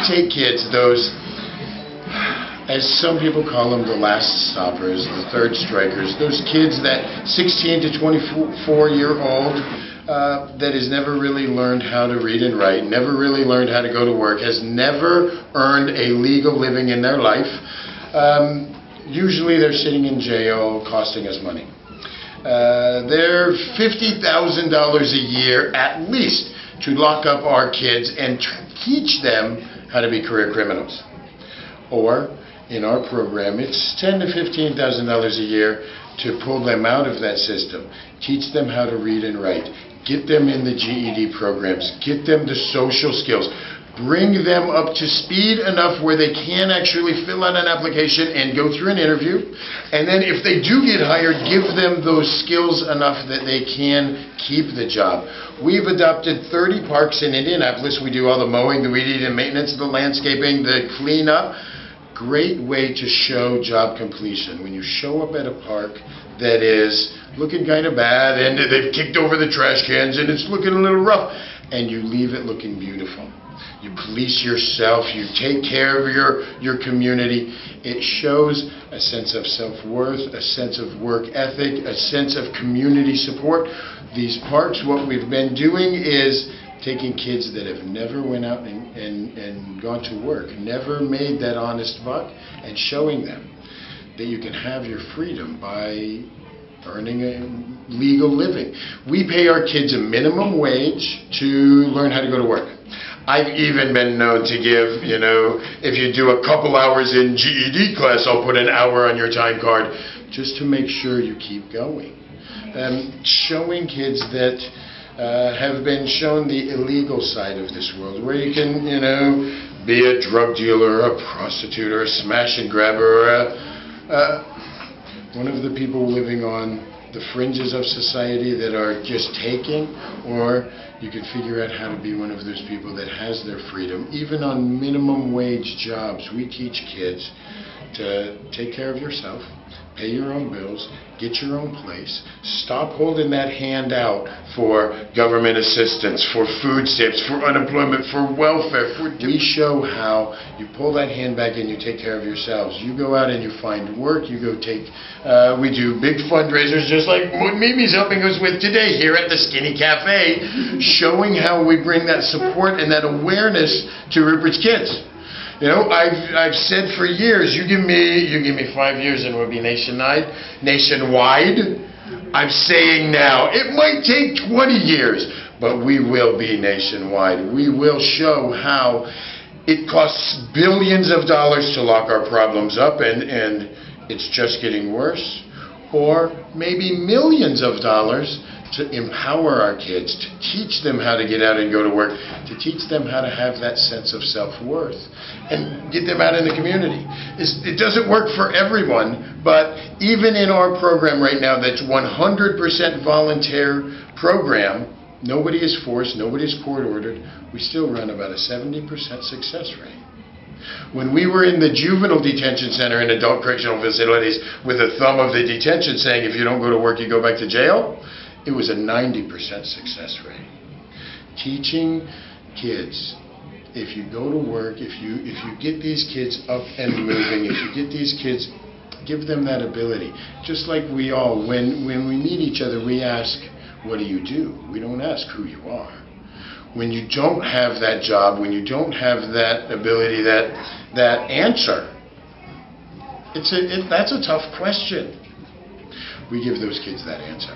take kids, those, as some people call them, the last stoppers, the third strikers, those kids that 16 to 24-year-old that has never really learned how to read and write, never really learned how to go to work, has never earned a legal living in their life. Usually they're sitting in jail costing us money. They're $50,000 a year at least to lock up our kids and teach them how to be career criminals. Or in our program, it's $10,000 to $15,000 a year to pull them out of that system, teach them how to read and write, get them in the GED programs, get them the social skills, bring them up to speed enough where they can actually fill out an application and go through an interview. And then if they do get hired, give them those skills enough that they can keep the job. We've adopted 30 parks in Indianapolis. We do all the mowing, the weed eating, maintenance, the landscaping, the cleanup. Great way to show job completion. When you show up at a park that is looking kind of bad and they've kicked over the trash cans and it's looking a little rough, and you leave it looking beautiful. You police yourself, you take care of your community. It shows a sense of self-worth, a sense of work ethic, a sense of community support. These parks, what we've been doing is taking kids that have never went out and gone to work, never made that honest buck, and showing them that you can have your freedom by earning a legal living. We pay our kids a minimum wage to learn how to go to work. I've even been known to give, if you do a couple hours in GED class, I'll put an hour on your time card just to make sure you keep going. Showing kids that have been shown the illegal side of this world, where you can, be a drug dealer, a prostitute, or a smash and grabber, or one of the people living on the fringes of society that are just taking, or you can figure out how to be one of those people that has their freedom. Even on minimum wage jobs, we teach kids to take care of yourself, pay your own bills, get your own place, stop holding that hand out for government assistance, for food stamps, for unemployment, for welfare. We show how you pull that hand back and you take care of yourselves. You go out and you find work, you go we do big fundraisers just like what Mimi's helping us with today here at the Skinny Cafe, showing how we bring that support and that awareness to Rupert's kids. I've said for years, you give me 5 years and we'll be nationwide. I'm saying now, it might take 20 years, but we will be nationwide. We will show how it costs billions of dollars to lock our problems up, and it's just getting worse, or maybe millions of dollars to empower our kids, to teach them how to get out and go to work, to teach them how to have that sense of self-worth, and get them out in the community. It doesn't work for everyone, but even in our program right now, that's 100% volunteer program, nobody is forced, nobody is court-ordered, we still run about a 70% success rate. When we were in the juvenile detention center in adult correctional facilities with a thumb of the detention saying if you don't go to work you go back to jail, it was a 90% success rate. Teaching kids, if you go to work, if you get these kids up and moving, if you get these kids, give them that ability. Just like we all, when we meet each other, we ask, what do you do? We don't ask who you are. When you don't have that job, when you don't have that ability, that answer, that's a tough question. We give those kids that answer.